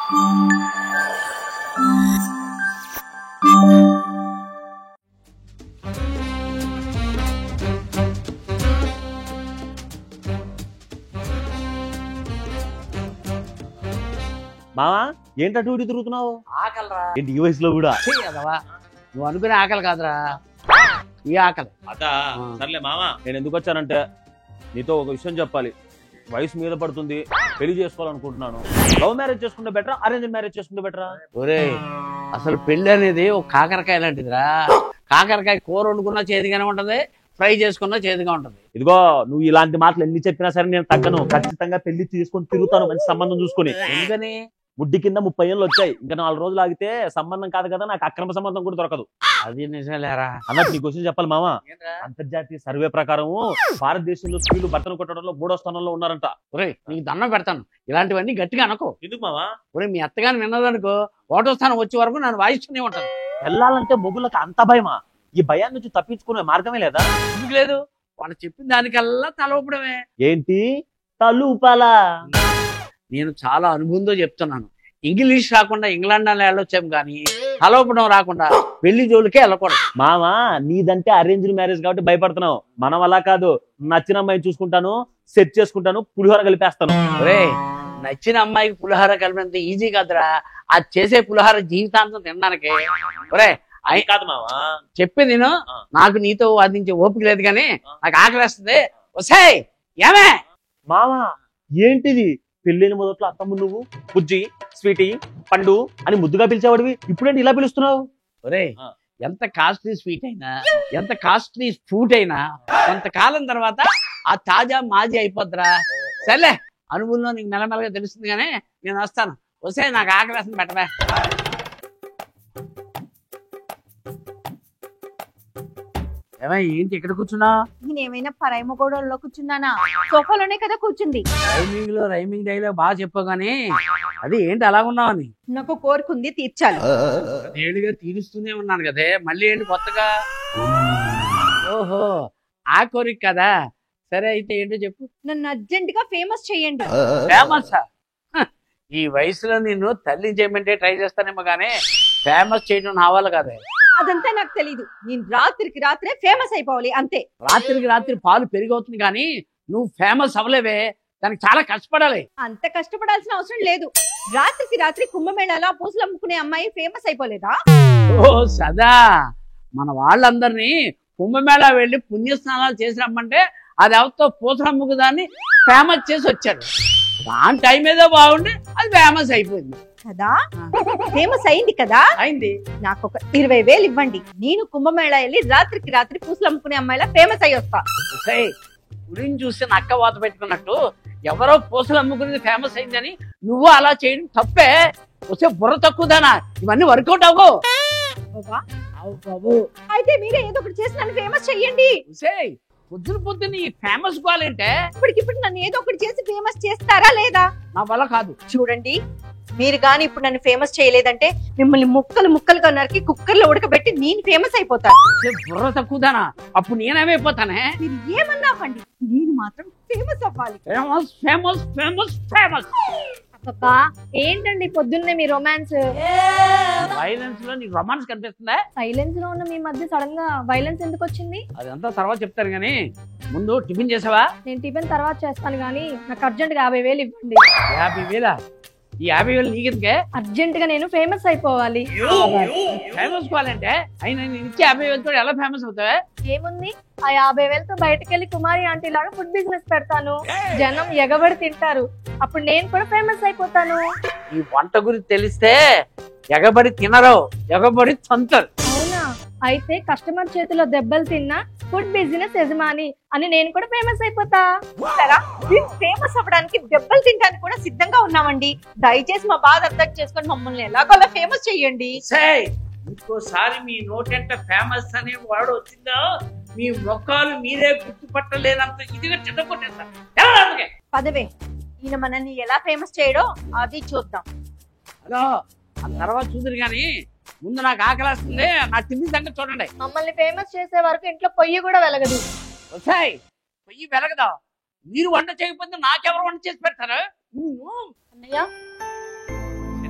మావా ఏంటంటూ ఇటు తిరుగుతున్నావు? ఆకలిరా. ఏంటి ఈ వయసులో కూడా? నువ్వు అనుకునే ఆకలి కాదురా, ఈ ఆకలి. అదా సర్లే మావా, నేను ఎందుకు వచ్చానంటే నీతో ఒక విషయం చెప్పాలి. వయసు మీద పడుతుంది, పెళ్లి చేసుకోవాలనుకుంటున్నాను. లవ్ మ్యారేజ్ చేసుకుంటే బెటరా, అరేంజ్ మ్యారేజ్ చేసుకుంటే బెటరా? ఒరే, అసలు పెళ్లి అనేది ఒక కాకరకాయ లాంటిదిరా. కాకరకాయ కూర వండుకున్నా చేతిగానే ఉంటది, ఫ్రై చేసుకున్నా చేతిగా ఉంటది. ఇదిగో నువ్వు ఇలాంటి మాటలు ఎన్ని చెప్పినా సరే నేను తగ్గను. ఖచ్చితంగా పెళ్లి తీసుకొని తిరుగుతాను, మంచి సంబంధం చూసుకుని. ఎందుకని? ముడ్డి కింద 30 ఏళ్ళు వచ్చాయి, ఇంకా 4 రోజులు ఆగితే సంబంధం కాదు కదా, నాకు అక్రమ సంబంధం కూడా దొరకదు. అది నిజమేలేరా. అన్నట్టు నీ క్వశ్చన్ చెప్పాలి మామ. అంతర్జాతీయ సర్వే ప్రకారం భారతదేశంలో స్త్రీలు భర్తను కొట్టడంలో 3వ స్థానంలో ఉన్నారంట. ఒరే, నీకు దండం పెడతాను, ఇలాంటివన్నీ గట్టిగా అనుకో. ఎందుకు మావా? ఒరే, మీ అత్తగాని విన్నదనుకో, 1వ స్థానం వచ్చే వరకు నన్ను వాయిస్తూనే ఉంటాను. వెళ్ళాలంటే మొగుళ్ళకి అంత భయమా? ఈ భయాన్ని నుంచి తప్పించుకునే మార్గమే లేదా? ఎందుకు లేదు? వాళ్ళు చెప్పిన దానికల్లా తలవపడమే. ఏంటి తలుపలా? నేను చాలా అనుభవంతో చెప్తున్నాను. ఇంగ్లీష్ రాకుండా ఇంగ్లాండ్ అని వెళ్ళొచ్చాం కానీ తలవపడం రాకుండా పెళ్లి జోలికే వెళ్ళకూడదు. మామా నీదంటే అరేంజ్డ్ మ్యారేజ్ కాబట్టి భయపడుతున్నావు. మనం అలా కాదు, నచ్చిన అమ్మాయిని చూసుకుంటాను, సెట్ చేసుకుంటాను, పులిహోర కలిపేస్తాను. ఒరే, నచ్చిన అమ్మాయికి పులిహోర కలిపినంత ఈజీ కాదురా. అది చేసే పులిహోర జీవితాంతం తినడానికి. ఒరే, అయి కాదు మావా, చెప్పి నేను నాకు నీతో వాదించే ఓపిక లేదు కానీ నాకు ఆకలిస్తుంది. వస్తాయి ఏమే మావా? ఏంటిది పెళ్ళైన మొదట్లో అత్తమ్ము నువ్వు బుజ్జి, స్వీటీ, పండు అని ముద్దుగా పిలిచేవాడివి, ఇప్పుడేంటి ఇలా పిలుస్తున్నావు? ఒరే, ఎంత కాస్ట్లీ స్వీట్ అయినా, ఎంత కాస్ట్లీ ఫ్రూట్ అయినా కొంతకాలం తర్వాత ఆ తాజా మాజీ అయిపోద్దిరా. సర్లే, అనుభవంలో నీకు మెల్లమెల్లగా తెలుస్తుంది కానీ నేను వస్తాను. వస్తే నాకు ఆకలిస్తుంది, పెట్టవే. ఏమై ఏంటి ఇక్కడ కూర్చున్నా? నేనేమైనా పరాయి గోడల్లో కూర్చున్నానా? సోఫాలోనే కదా కూర్చుంది. రైమింగ్ డైలాగ్ బాగా చెప్పావు కానీ అది ఏంటి అలా ఉన్నావని? నాకు కోరుకుంది తీర్చాలి. ఏడుగా తీరుస్తూనే ఉన్నాను కదే, మళ్ళీ ఏంటి కొత్తగా? ఓహో, ఆ కోరిక కదా. సరే అయితే ఏంటో చెప్పు. నన్ను అర్జెంట్ గా ఫేమస్ చేయండి. ఫేమస్? ఈ వయసులో నిన్ను తల్లి చేయమంటే ట్రై చేస్తానేమో కానీ ఫేమస్ చేయడం నా వల్ల కాదే. అదంతా నాకు తెలీదు. నేను రాత్రికి రాత్రే ఫేమస్ అయిపోవాలి అంతే. రాత్రికి రాత్రి పాలు పెరిగవుతుంది కానీ నువ్వు ఫేమస్ అవ్వలేవే, దానికి చాలా కష్టపడాలి. అంత కష్టపడాల్సిన అవసరం లేదు. రాత్రికి రాత్రి కుంభమేళాలో పూసలు అమ్ముకునే అమ్మాయి ఫేమస్ అయిపోలేదా? ఓ సదా, మన వాళ్ళందరినీ కుంభమేళా వెళ్ళి పుణ్యస్నానాలు చేసి రమ్మంటే అది ఎవరితో పూసలు అమ్ముకుదాన్ని ఫేమస్ చేసి వచ్చాడు. దాని టైం ఏదో బాగుండి అది ఫేమస్ అయిపోయింది కదా. ఫేమస్ అయింది కదా. అయింది. నాకు ఒక 20,000 ఇవ్వండి, నేను కుంభమేళా వెళ్ళి రాత్రికి రాత్రి పూసలు అమ్ముకునే అమ్మాయిలా ఫేమస్ అయ్యి వస్తా. గురించి చూస్తే నక్క వాత పెట్టుకున్నట్టు ఎవరో పూసలు అమ్ముకునేది ఫేమస్ అయిందని నువ్వు అలా చేయడం తప్పే. వస్తే బుర్ర తక్కువదానా, ఇవన్నీ వర్కౌట్ అవ్వవు బాబు. అయితే మీరే ఏదో ఒకటి చేసి నన్ను ఫేమస్ చెయ్యండి. పొద్దున పొద్దున్న ఈ ఫేమస్ కావాలంటే ఇప్పటికిప్పుడు నన్ను ఏదో ఒకటి చేసి ఫేమస్ చేస్తారా లేదా? నా వల్ల కాదు. చూడండి, మీరు గాని ఇప్పుడు నన్ను ఫేమస్ చేయలేదంటే మిమ్మల్ని ముక్కలు ముక్కలుగా నరికి కుక్కర్లో ఉడకబెట్టి నేను ఫేమస్ అయిపోతాను. బుర్ర తక్కువదానా, అప్పుడు నేనేమైపోతానే? మీరు ఏమన్నా అవ్వండి, నేను మాత్రం ఫేమస్ అవ్వాలి. Famous famous famous famous. అబ్బా, ఏంటండి పొద్దున్నే మీ రొమాన్స్? వైలెన్స్ లో నీకు రొమాన్స్ కనిపిస్తుందా? సైలెన్స్ లో ఉన్న మీ మధ్య సడన్ గా వైలెన్స్ ఎందుకు వచ్చింది? అదంతా తర్వాత చెప్తాను గానీ ముందు టిఫిన్ చేసావా? నేను టిఫిన్ తర్వాత చేస్తాను గానీ నాకు అర్జెంట్ గా 50,000 ఇవ్వండి. 50,000? ఈ 50,000 నీకెందుకే? అర్జెంట్ గా నేను ఫేమస్ అయిపోవాలి. ఫేమస్ కావాలంటే అయినా నేను ఇచ్చే 50,000తో ఎలా ఫేమస్ అవుతావే? ఏముంది, ఆ 50,000తో బయటకెళ్ళి కుమారి ఆంటీ లాగా ఫుడ్ బిజినెస్ పెడతాను. జనం ఎగబడి తింటారు, అప్పుడు నేను కూడా ఫేమస్ అయిపోతాను. ఈ వంట గురించి తెలిస్తే ఎగబడి తినరు, ఎగబడి తంతరు. అవునా? అయితే కస్టమర్ చేతిలో దెబ్బలు తిన్నా ఫుడ్ బిజినెస్ యజమాని అని నేను కూడా ఫేమస్ అయిపోతా. ఫేమస్ అవ్వడానికి దెబ్బలు తినడానికి కూడా సిద్ధంగా ఉన్నామండి. దయచేసి మా బాధ అర్థం చేసుకొని మమ్మల్ని ఎలాగోలా ఫేమస్ చెయ్యండి. ఇంకోసారి మీ నోటెంట ఫేమస్ అనే వాడు వచ్చిందో మీ మొక్కలు మీరే గుర్తుపట్టలేనంత ఇదిగా చిన్నకొట్టేస్తారు. పదవే, ఈయన మనల్ని ఎలా ఫేమస్ చేయడో అది చూద్దాం. హలో, ఆ తర్వాత చూదురు గాని ముందు నాకు ఆకలిస్తుంది, నా తిండి సంగతి చూడండి. మమ్మల్ని ఫేమస్ చేసే వరకు ఇంట్లో పొయ్యి కూడా వెలగదు. వస్తాయి, పొయ్యి వెలగదా? మీరు వంట చేయకపోతే నాకెవరు వంట చేసి పెడతారు? అన్నయ్య,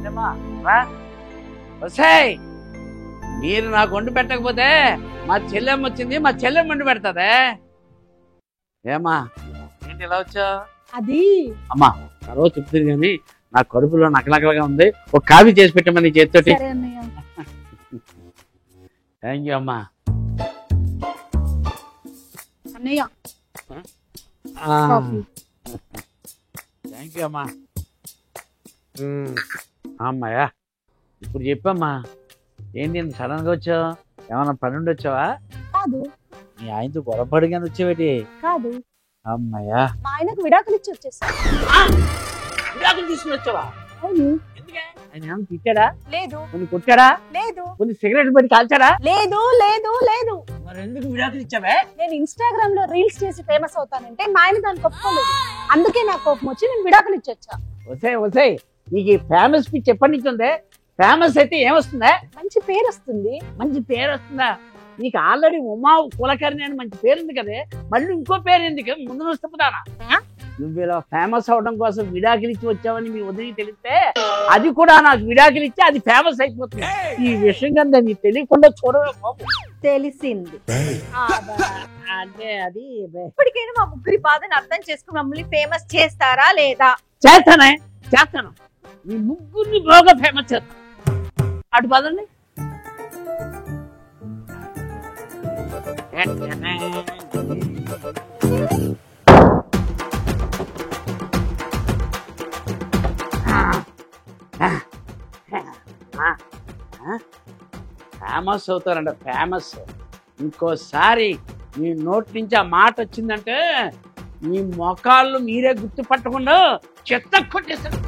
చెల్లెమ్మా రా. వస్తాయ్, మీరు నాకు వండి పెట్టకపోతే మా చెల్లెమ్మ వచ్చింది, మా చెల్లెమ్మ వండి పెడతాదే. ఏమా ఏంటి ఇలా వచ్చా? అది అమ్మా తర్వాత చెప్తుంది కానీ నా కడుపులో నకలకలుగా ఉంది, ఒక కాఫీ చేసి పెట్టమని నీ చేతితోటి. సరే అన్నయ్య. థ్యాంక్ యూ అమ్మా. అన్నయ్య థ్యాంక్ యూ అమ్మా. అమ్మాయా ఇప్పుడు చెప్పమ్మా, ఏంటి సడన్ గా వచ్చావు? ఏమన్నా పని ఉండి వచ్చావా? కాదు. నీ ఆయనతో గొడవపడిగానే వచ్చేవేటి? కాదు, అమ్మాయా మా ఆయనకు విడాకులు ఇచ్చి వచ్చేసా. విడాకులు తీసుకుని వచ్చావా? అవును. ఆయన ఏమన్నా తిట్టాడా? లేదు. కొన్ని కొట్టాడా? లేదు. కొన్ని సిగరెట్ పెట్టి కాల్చాడా? లేదు లేదు లేదు. మరి ఎందుకు విడాకులు ఇచ్చావే? నేను ఇన్స్టాగ్రామ్ లో రీల్స్ చేసి ఫేమస్ అవుతానంటే మా ఆయన దానికి ఒప్పుకోలేదు. అందుకే నాకు కోపం వచ్చి నేను విడాకులు ఇచ్చొచ్చా. వసాయి నీకు ఈ ఫేమస్ పిచ్ ఎప్పటి నుంచి ఉందే? ఫేమస్ అయితే ఏమొస్తుందా? మంచి పేరు వస్తుంది. మంచి పేరు వస్తుందా? నీకు ఆల్రెడీ ఉమా కులకర్ణి అని మంచి పేరు ఉంది కదే, మళ్ళీ ఇంకో పేరు ఎందుకు? ముందు నష్టపోతానా? నువ్వు ఇలా ఫేమస్ అవడం కోసం విడాకులు ఇచ్చి వచ్చావని మీ వదిలికి తెలిస్తే అది కూడా నాకు విడాకులు ఇచ్చి అది ఫేమస్ అయిపోతుంది. ఈ విషయం కదా నీకు తెలియకుండా చూడవే బాబు. తెలిసింది. అంటే అది ఇప్పటికైనా మా ముగ్గురి బాధను అర్థం చేసుకుని మమ్మల్ని ఫేమస్ చేస్తారా లేదా? చేస్తాను. ఈ ముగ్గురిని బాగా ఫేమస్ చేస్తాను. అటు పదండి. ఫేమస్ అవుతారంట, ఫేమస్. ఇంకోసారి మీ నోటి నుంచి ఆ మాట వచ్చిందంటే మీ మొఖాళ్ళు మీరే గుర్తుపట్టకుండా చెత్త కొట్టేస్తారు.